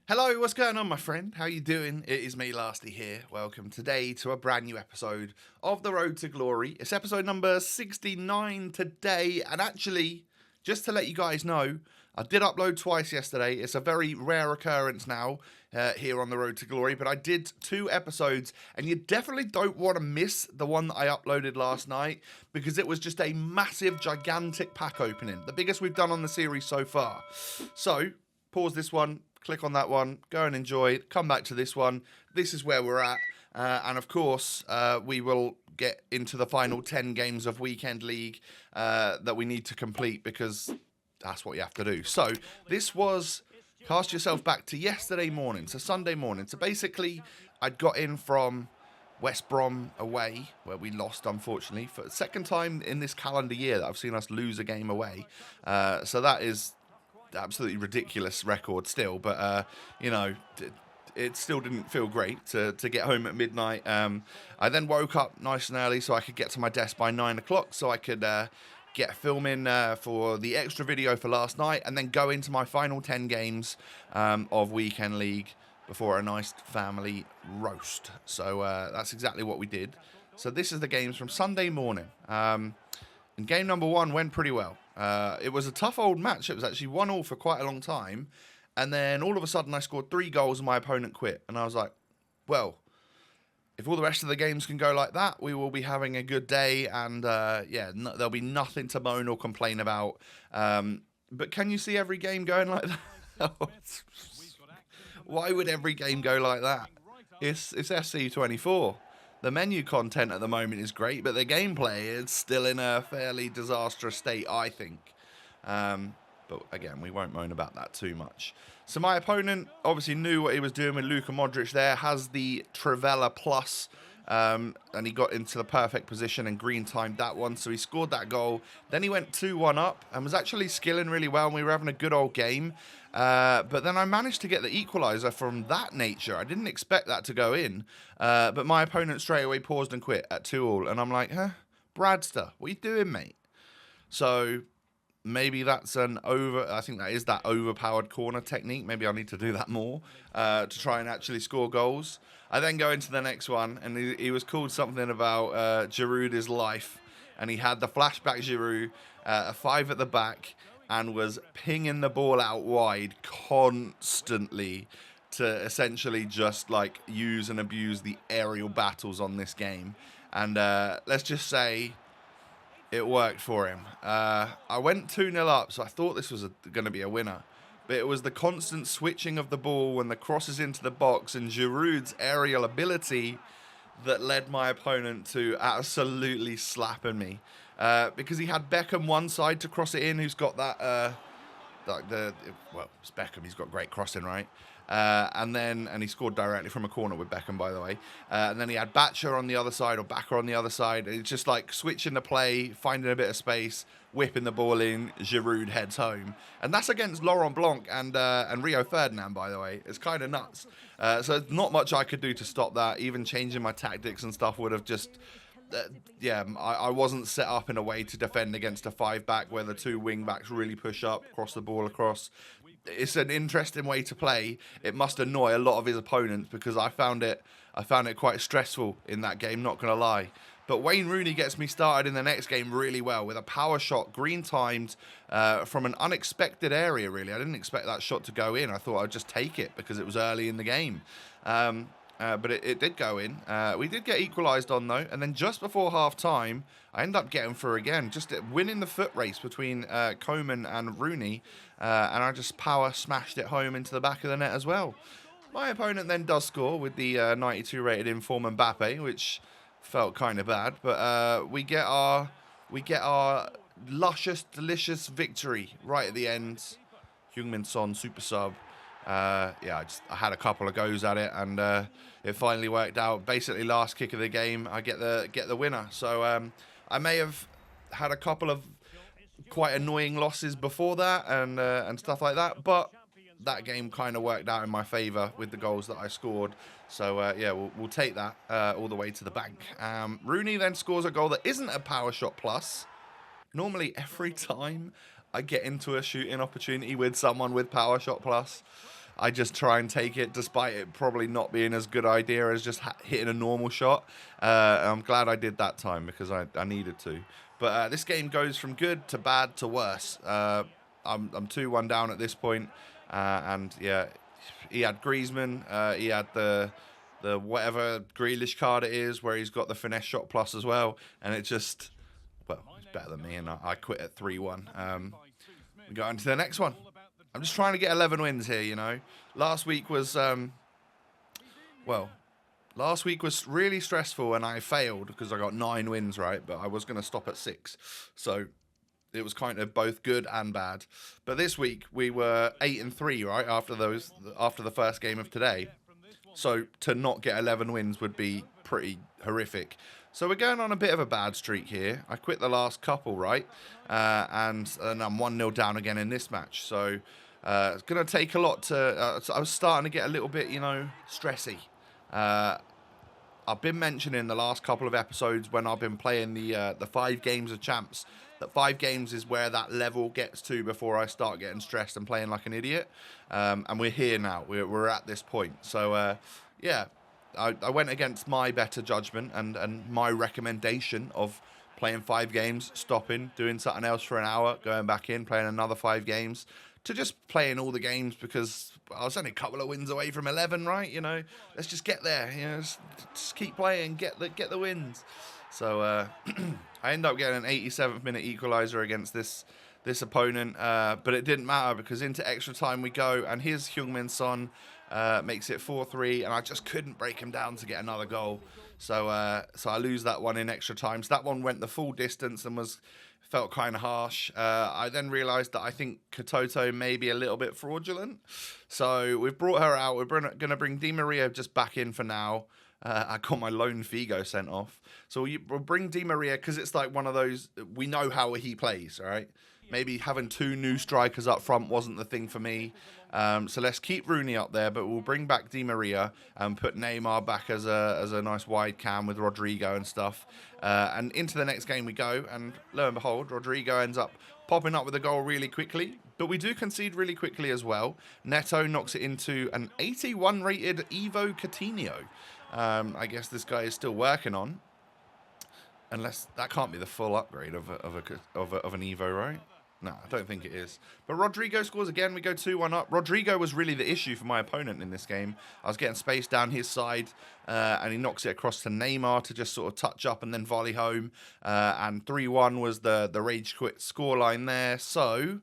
Hello, what's going on, my friend? How you doing? It is me, Lasty, here. Welcome today to a brand new episode of The Road to Glory. It's episode number 69 today, and actually, just to let you guys know, I did upload twice yesterday. It's a very rare occurrence now here on The Road to Glory, but I did 2 episodes, and you definitely don't want to miss the one that I uploaded last night, because it was just a massive, gigantic pack opening, the biggest we've done on the series so far. So, pause this one. Click on that one, go and enjoy it, come back to this one. This is where we're at. And of course, we will get into the final 10 games of Weekend League that we need to complete because that's what you have to do. So this was, cast yourself back to yesterday morning, so Sunday morning. So basically, I'd got in from West Brom away, where we lost, unfortunately, for the second time in this calendar year that I've seen us lose a game away. So that is absolutely ridiculous record still, but you know, it still didn't feel great to get home at midnight. I then woke up nice and early so I could get to my desk by 9 o'clock so I could get filming for the extra video for last night, and then go into my final 10 games of Weekend League before a nice family roast. So that's exactly what we did. So this is the games from Sunday morning. And game number 1 went pretty well. It was a tough old match. It was actually 1-1 for quite a long time. And then all of a sudden I scored 3 goals and my opponent quit. And I was like, well, if all the rest of the games can go like that, we will be having a good day. And yeah, there'll be nothing to moan or complain about. But can you see every game going like that? Why would every game go like that? It's FC24. The menu content at the moment is great, but the gameplay is still in a fairly disastrous state, I think. But again, we won't moan about that too much. So my opponent obviously knew what he was doing with Luka Modric there, has the Trivela Plus, and he got into the perfect position and green timed that one, so he scored that goal. Then he went 2-1 up and was actually skilling really well, and we were having a good old game. But then I managed to get the equaliser from that nature. I didn't expect that to go in, but my opponent straight away paused and quit at 2-2, and I'm like, Bradster, what are you doing, mate? So maybe that's I think that is that overpowered corner technique. Maybe I need to do that more to try and actually score goals. I then go into the next one, and he was called something about Giroud is life, and he had the flashback Giroud, a 5 at the back, and was pinging the ball out wide constantly to essentially just like use and abuse the aerial battles on this game. And let's just say it worked for him. I went 2-0 up, so I thought this was going to be a winner. But it was the constant switching of the ball and the crosses into the box and Giroud's aerial ability that led my opponent to absolutely slapping me. Because he had Beckham one side to cross it in, who's got that, well, it's Beckham, he's got great crossing, right? And he scored directly from a corner with Beckham, by the way. And then he had Bacher on the other side, or Bacher on the other side. It's just like switching the play, finding a bit of space, whipping the ball in, Giroud heads home. And that's against Laurent Blanc and Rio Ferdinand, by the way. It's kind of nuts. So not much I could do to stop that. Even changing my tactics and stuff would have just... I wasn't set up in a way to defend against a 5-back where the 2 wing-backs really push up, cross the ball across. It's an interesting way to play. It must annoy a lot of his opponents because I found it quite stressful in that game, not going to lie. But Wayne Rooney gets me started in the next game really well with a power shot, green timed, from an unexpected area, really. I didn't expect that shot to go in. I thought I'd just take it because it was early in the game. But it did go in. We did get equalised on, though. And then just before half-time, I ended up getting through again. Just winning the foot race between Coman and Rooney. And I just power smashed it home into the back of the net as well. My opponent then does score with the 92 rated inform Mbappe, which felt kind of bad. But we get our luscious, delicious victory right at the end. Heung-min Son, super sub. I had a couple of goes at it, and it finally worked out. Basically, last kick of the game, I get the winner. So I may have had a couple of quite annoying losses before that and stuff like that, but that game kind of worked out in my favour with the goals that I scored. So we'll take that all the way to the bank. Rooney then scores a goal that isn't a power shot plus. Normally, every time I get into a shooting opportunity with someone with power shot plus, I just try and take it, despite it probably not being as good idea as just hitting a normal shot. I'm glad I did that time because I needed to. But this game goes from good to bad to worse. I'm 2-1 down at this point, and yeah, he had Griezmann. He had the whatever Grealish card it is, where he's got the finesse shot plus as well, and it just, well, it's better than me, and I quit at 3-1. We go on to the next one. I'm just trying to get 11 wins here, you know. Last week was really stressful, and I failed because I got 9 wins, right? But I was going to stop at 6, so it was kind of both good and bad. But this week we were 8-3, right? After the first game of today. So to not get 11 wins would be pretty horrific. So we're going on a bit of a bad streak here. I quit the last couple, right? And I'm 1-0 down again in this match. So it's going to take a lot to... I was starting to get a little bit, you know, stressy. I've been mentioning the last couple of episodes when I've been playing the 5 games of champs, that 5 games is where that level gets to before I start getting stressed and playing like an idiot. And we're here now. We're at this point. So, yeah, I went against my better judgment and my recommendation of playing 5 games, stopping, doing something else for an hour, going back in, playing another 5 games, to just playing all the games because I was only a couple of wins away from 11, right? You know, let's just get there. You know, just keep playing, get the wins. So I ended up getting an 87th minute equaliser against this opponent, but it didn't matter because into extra time we go, and his Heung-min Son makes it 4-3, and I just couldn't break him down to get another goal. So I lose that one in extra time. So that one went the full distance and felt kind of harsh. I then realised that I think Katoto may be a little bit fraudulent. So we've brought her out. We're going to bring Di Maria just back in for now. I got my lone Figo sent off. So we'll bring Di Maria because it's like one of those, we know how he plays, all right? Maybe having 2 new strikers up front wasn't the thing for me. So let's keep Rooney up there, but we'll bring back Di Maria and put Neymar back as a nice wide cam with Rodrigo and stuff. And into the next game we go, and lo and behold, Rodrigo ends up popping up with a goal really quickly. But we do concede really quickly as well. Neto knocks it into an 81 rated Ivo Coutinho. I guess this guy is still working on. Unless that can't be the full upgrade of an Evo, right? No, I don't think it is. But Rodrigo scores again. We go 2-1 up. Rodrigo was really the issue for my opponent in this game. I was getting space down his side, and he knocks it across to Neymar to just sort of touch up and then volley home. And 3-1 was the rage quit scoreline there. So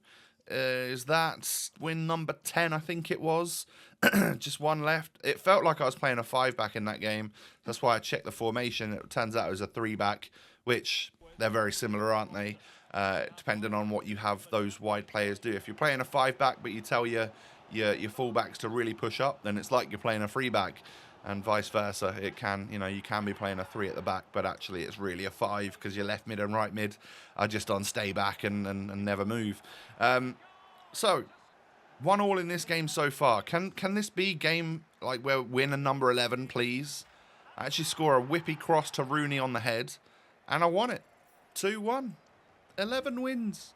is that win number 10? I think it was. Just one left. It felt like I was playing a 5-back in that game. That's why I checked the formation. It turns out it was a 3-back, which they're very similar, aren't they? Depending on what you have those wide players do. If you're playing a 5-back, but you tell your fullbacks to really push up, then it's like you're playing a 3-back, and vice versa. It can, you can be playing a 3 at the back, but actually it's really a 5 because your left mid and right mid are just on stay back and never move. So 1-1 in this game so far. Can this be game like where win a number 11, please? I actually score a whippy cross to Rooney on the head, and I won it. 2-1. 11 wins.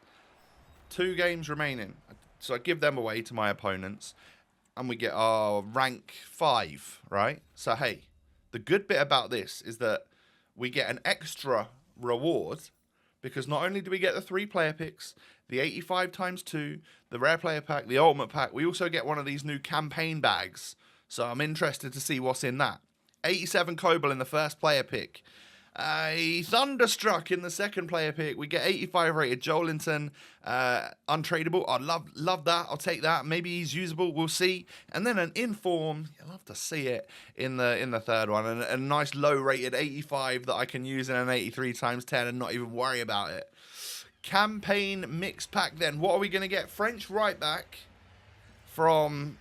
2 games remaining. So I give them away to my opponents, and we get our rank 5, right? So, hey, the good bit about this is that we get an extra reward because not only do we get the 3 player picks, the 85 times 2, the rare player pack, the ultimate pack, we also get one of these new campaign bags. So I'm interested to see what's in that. 87 Kobel in the first player pick. A Thunderstruck in the second player pick. We get 85 rated Joelinton, untradeable. I'd love that. I'll take that. Maybe he's usable. We'll see. And then an inform. You'll love to see it in the third one. And a nice low rated 85 that I can use in an 83 times 10 and not even worry about it. Campaign mix pack then. What are we going to get? French right back from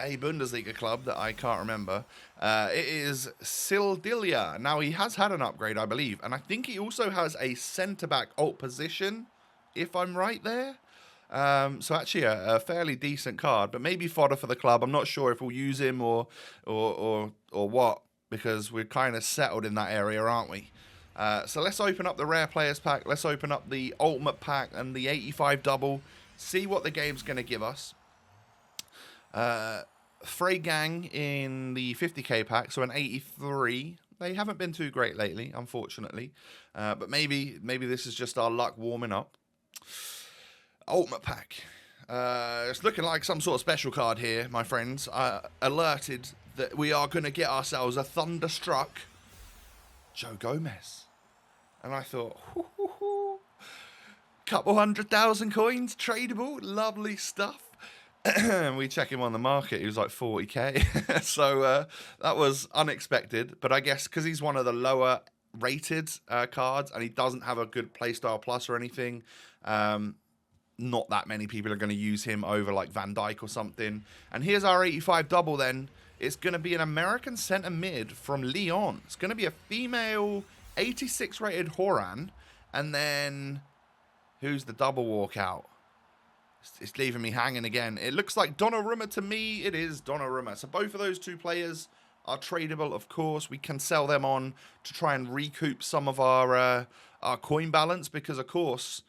a Bundesliga club that I can't remember. It is Sildilia. Now, he has had an upgrade, I believe. And I think he also has a centre-back alt position, if I'm right there. So actually a fairly decent card, but maybe fodder for the club. I'm not sure if we'll use him or what, because we're kind of settled in that area, aren't we? So let's open up the rare players pack. Let's open up the ultimate pack and the 85 double. See what the game's going to give us. Frey Gang in the 50k pack, so an 83. They haven't been too great lately, unfortunately. But maybe this is just our luck warming up. Ultimate pack. It's looking like some sort of special card here, my friends. Alerted that we are going to get ourselves a Thunderstruck Joe Gomez. And I thought, couple 100,000 coins, tradable, lovely stuff. We check him on the market, he was like 40k. So that was unexpected. But I guess because he's one of the lower rated cards and he doesn't have a good playstyle plus or anything, not that many people are going to use him over like Van Dijk or something. And here's our 85 double then. It's going to be an American centre mid from Lyon. It's going to be a female 86 rated Horan. And then who's the double walkout? It's leaving me hanging again. It looks like Donnarumma to me. It is Donnarumma. So both of those two players are tradable, of course. We can sell them on to try and recoup some of our coin balance because, of course,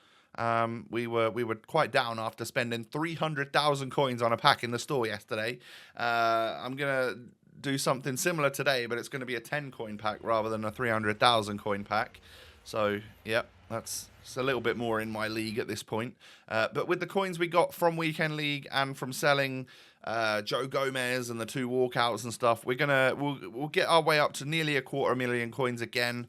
we were quite down after spending 300,000 coins on a pack in the store yesterday. I'm gonna do something similar today, but it's going to be a 10 coin pack rather than a 300,000 coin pack. So, yep, it's a little bit more in my league at this point. But with the coins we got from Weekend League and from selling Joe Gomez and the 2 walkouts and stuff, we'll get our way up to nearly 250,000 coins again.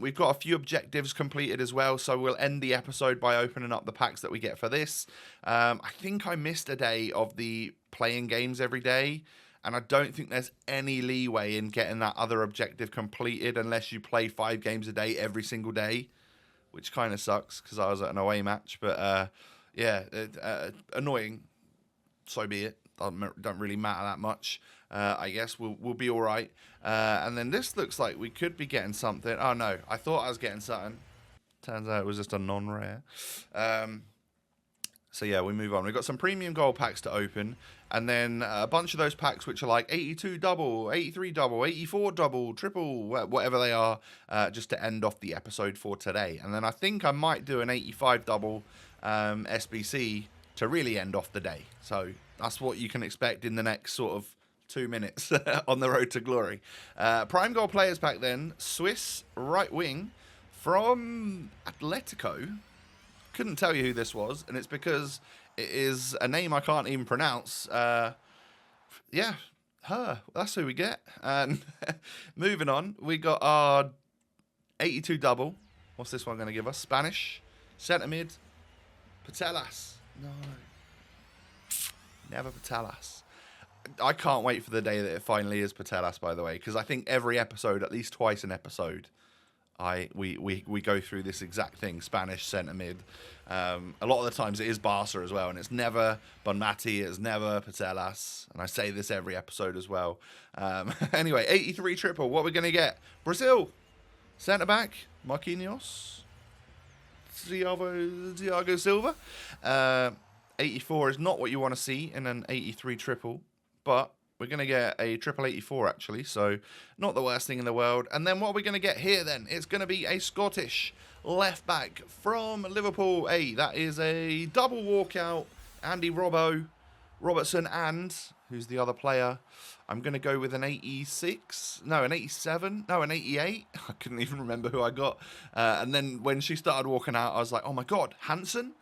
We've got a few objectives completed as well, so we'll end the episode by opening up the packs that we get for this. I think I missed a day of the playing games every day, and I don't think there's any leeway in getting that other objective completed unless you play 5 games a day every single day, which kind of sucks because I was at an away match. But yeah, annoying. So be it. Don't really matter that much. I guess we'll be all right. And then this looks like we could be getting something. Oh no, I thought I was getting something. Turns out it was just a non-rare. So yeah, we move on. We've got some premium gold packs to open, and then a bunch of those packs which are like 82 double, 83 double, 84 double, triple, whatever they are, just to end off the episode for today. And then I think I might do an 85 double SBC to really end off the day. So that's what you can expect in the next sort of 2 minutes on the road to glory. Prime gold players pack then, Swiss right wing from Atletico. Couldn't tell you who this was, and it's because it is a name I can't even pronounce. Yeah, her. That's who we get. And moving on, we got our 82 double. What's this one going to give us? Spanish. Centre mid. Patelas. No. Never Patelas. I can't wait for the day that it finally is Patelas, by the way, because I think every episode, at least twice an episode, we go through this exact thing, Spanish centre mid. A lot of the times it is Barca as well, and it's never Bonmati, it's never Patelas, and I say this every episode as well. Anyway, 83 triple, what we're going to get? Brazil, centre back, Marquinhos, Thiago Silva. 84 is not what you want to see in an 83 triple, but we're going to get a triple 84 actually, so not the worst thing in the world. And then what are we going to get here then? It's going to be a Scottish left back from Liverpool. Hey, that is a double walkout. Andy Robertson, and who's the other player? I'm going to go with an 86. No, an 87. No, an 88. I couldn't even remember who I got. And then when she started walking out, I was like, oh my God, Hansen?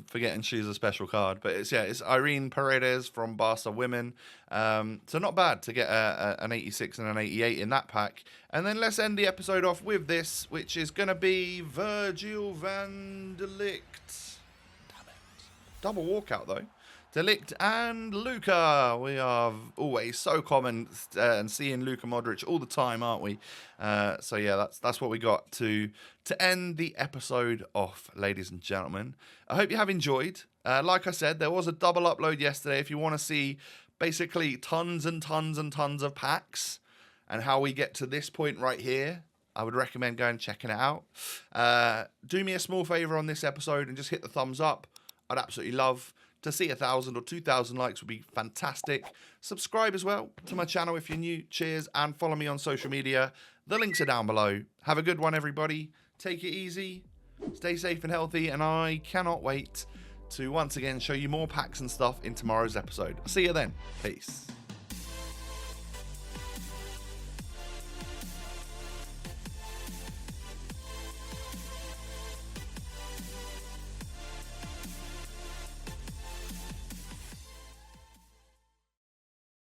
Forgetting she's a special card, but it's Irene Paredes from Barca Women. So not bad to get an 86 and an 88 in that pack. And then let's end the episode off with this, which is going to be Virgil van de Ligt. Damn it. Double walkout though. De Ligt and Luka. We are always so common and seeing Luka Modric all the time, aren't we? So yeah, that's what we got to end the episode off, ladies and gentlemen. I hope you have enjoyed. Like I said, there was a double upload yesterday. If you want to see basically tons and tons and tons of packs and how we get to this point right here, I would recommend going and checking it out. Do me a small favor on this episode and just hit the thumbs up. I'd absolutely love to see 1,000 or 2,000 likes would be fantastic. Subscribe as well to my channel if you're new. Cheers, and follow me on social media. The links are down below. Have a good one, everybody. Take it easy. Stay safe and healthy, and I cannot wait to once again show you more packs and stuff in tomorrow's episode. I'll see you then. Peace.